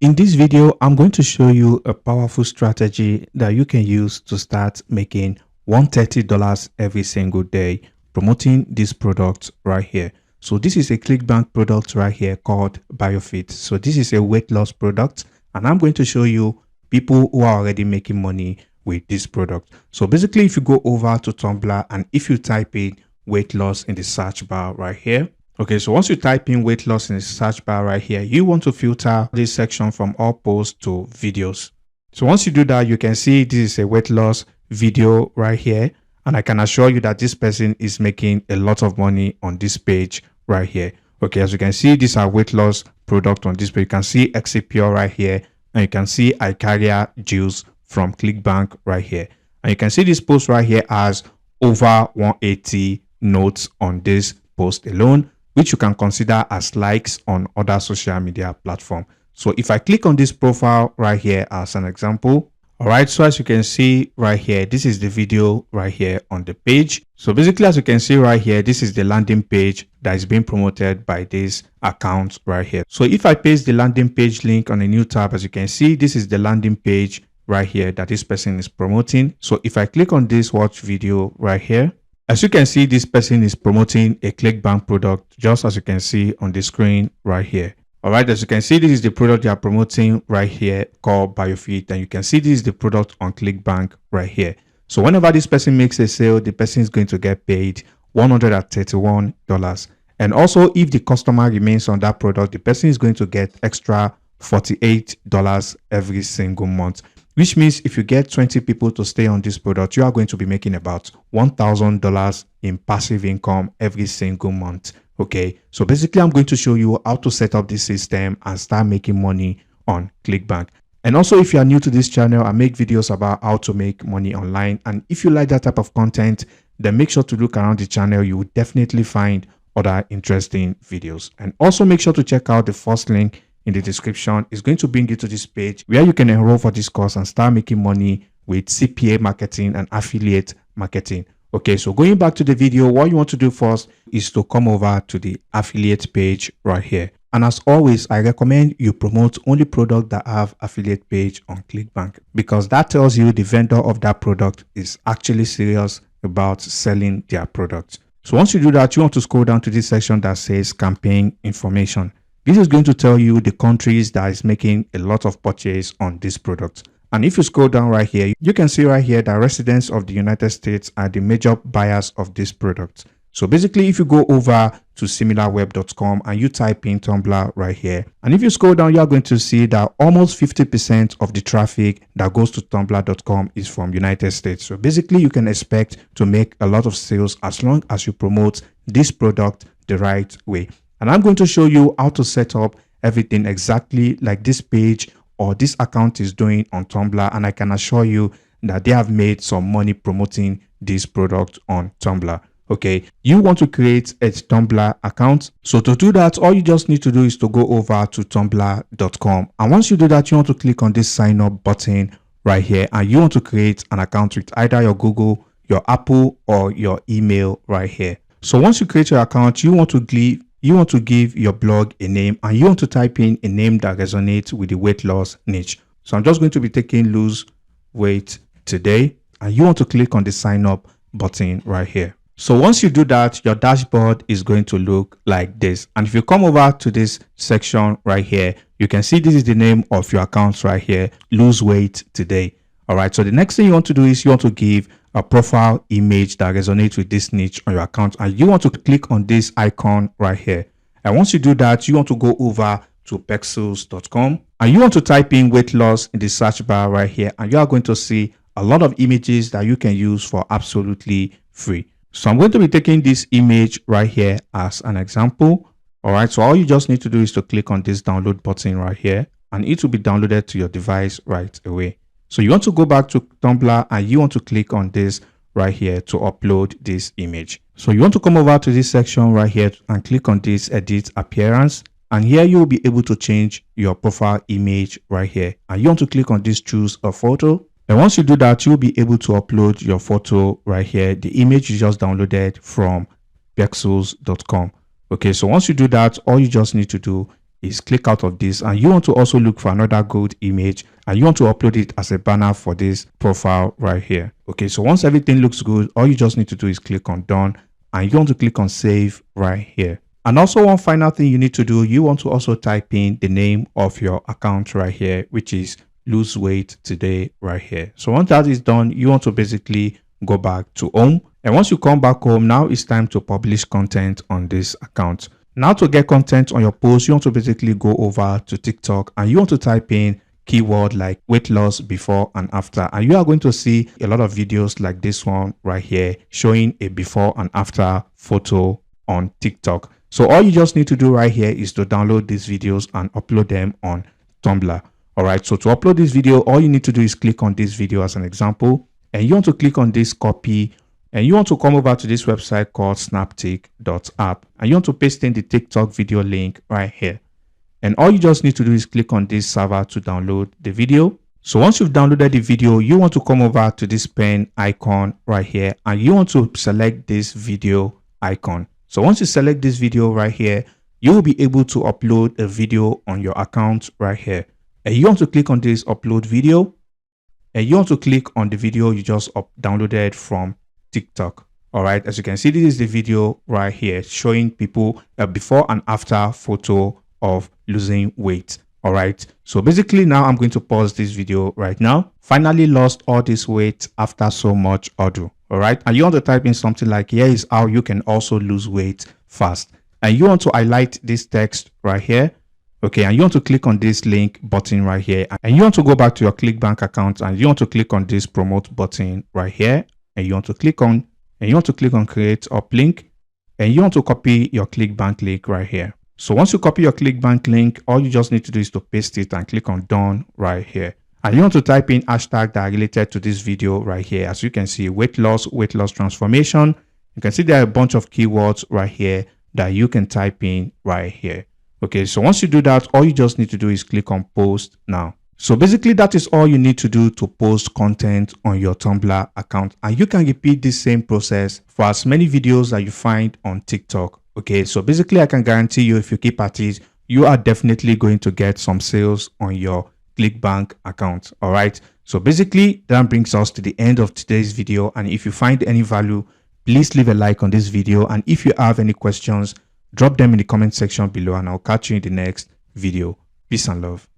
In this video, I'm going to show you a powerful strategy that you can use to start making $130 every single day promoting this product right here. So this is a Clickbank product right here called BioFit. So this is a weight loss product, and I'm going to show you people who are already making money with this product. So basically, if you go over to Tumblr and if you type in weight loss in the search bar right here. Okay, so once you type in weight loss in the search bar right here, you want to filter this section from all posts to videos. So once you do that, you can see this is a weight loss video right here. And I can assure you that this person is making a lot of money on this page right here. Okay, as you can see, these are weight loss product on this page. You can see Exipure right here. And you can see Icaria Juice from Clickbank right here. And you can see this post right here has over 180 notes on this post alone, which you can consider as likes on other social media platform. So if I click on this profile right here as an example, all right, so as you can see right here, this is the video right here on the page. So basically, as you can see right here, this is the landing page that is being promoted by this account right here. So if I paste the landing page link on a new tab, as you can see, this is the landing page right here that this person is promoting. So if I click on this watch video right here, as you can see, this person is promoting a Clickbank product, just as you can see on the screen right here. All right, as you can see, this is the product they are promoting right here called BioFit, and you can see this is the product on Clickbank right here. So whenever this person makes a sale, the person is going to get paid $131. And also, if the customer remains on that product, the person is going to get extra $48 every single month. Which means if you get 20 people to stay on this product, you are going to be making about $1,000 in passive income every single month. Okay, so basically I'm going to show you how to set up this system and start making money on Clickbank. And also, if you are new to this channel, I make videos about how to make money online. And if you like that type of content, then make sure to look around the channel. You will definitely find other interesting videos. And also make sure to check out the first link in the description. Is going to bring you to this page where you can enroll for this course and start making money with CPA marketing and affiliate marketing. Okay, so going back to the video, what you want to do first is to come over to the affiliate page right here. And as always, I recommend you promote only products that have affiliate page on Clickbank, because that tells you the vendor of that product is actually serious about selling their product. So once you do that, you want to scroll down to this section that says campaign information. This is going to tell you the countries that is making a lot of purchase on this product. And if you scroll down right here, you can see right here that residents of the United States are the major buyers of this product. So basically, if you go over to similarweb.com and you type in Tumblr right here, and if you scroll down, you are going to see that almost 50% of the traffic that goes to tumblr.com is from United States. So basically, you can expect to make a lot of sales as long as you promote this product the right way. And I'm going to show you how to set up everything exactly like this page or this account is doing on Tumblr. And I can assure you that they have made some money promoting this product on Tumblr. Okay, you want to create a Tumblr account. So to do that, all you just need to do is to go over to tumblr.com. And once you do that, you want to click on this sign up button right here. And you want to create an account with either your Google, your Apple, or your email right here. So once you create your account, you want to give your blog a name, and you want to type in a name that resonates with the weight loss niche. So I'm just going to be taking lose weight today, and you want to click on the sign up button right here. So once you do that, your dashboard is going to look like this. And if you come over to this section right here, you can see this is the name of your account right here, lose weight today. All right, so the next thing you want to do is you want to give a profile image that resonates with this niche on your account, and you want to click on this icon right here. And once you do that, you want to go over to pexels.com and you want to type in weight loss in the search bar right here, and you are going to see a lot of images that you can use for absolutely free. So I'm going to be taking this image right here as an example. All right, so all you just need to do is to click on this download button right here, and it will be downloaded to your device right away. So you want to go back to Tumblr and you want to click on this right here to upload this image. So you want to come over to this section right here and click on this edit appearance. And here you will be able to change your profile image right here. And you want to click on this choose a photo. And once you do that, you'll be able to upload your photo right here, the image you just downloaded from pexels.com. Okay, so once you do that, all you just need to do is click out of this, and you want to also look for another good image and you want to upload it as a banner for this profile right here. Okay, so once everything looks good, all you just need to do is click on done, and you want to click on save right here. And also one final thing you need to do, you want to also type in the name of your account right here, which is lose weight today right here. So once that is done, you want to basically go back to home, and once you come back home, now it's time to publish content on this account. Now to get content on your post, you want to basically go over to TikTok and you want to type in keyword like weight loss before and after, and you are going to see a lot of videos like this one right here showing a before and after photo on TikTok. So all you just need to do right here is to download these videos and upload them on Tumblr. All right, so to upload this video, all you need to do is click on this video as an example, and you want to click on this copy, and you want to come over to this website called snaptik.app, and you want to paste in the TikTok video link right here. And all you just need to do is click on this server to download the video. So once you've downloaded the video, you want to come over to this pen icon right here, and you want to select this video icon. So once you select this video right here, you will be able to upload a video on your account right here. And you want to click on this upload video, and you want to click on the video you just downloaded from TikTok. All right, as you can see, this is the video right here showing people a before and after photo of losing weight. All right, so basically now I'm going to pause this video right now. Finally lost all this weight after so much ado. All right, and you want to type in something like, here is how you can also lose weight fast, and you want to highlight this text right here. Okay, and you want to click on this link button right here, and you want to go back to your Clickbank account, and you want to click on this promote button right here, and you want to click on create uplink, and you want to copy your Clickbank link right here. So once you copy your Clickbank link, all you just need to do is to paste it and click on done right here. And you want to type in hashtag that are related to this video right here. As you can see, weight loss transformation. You can see there are a bunch of keywords right here that you can type in right here. Okay, so once you do that, all you just need to do is click on post now. So basically that is all you need to do to post content on your Tumblr account, and you can repeat this same process for as many videos that you find on TikTok. Okay, so basically I can guarantee you, if you keep at it, you are definitely going to get some sales on your Clickbank account. All right, so basically that brings us to the end of today's video, and if you find any value, please leave a like on this video, and if you have any questions, drop them in the comment section below, and I'll catch you in the next video. Peace and love.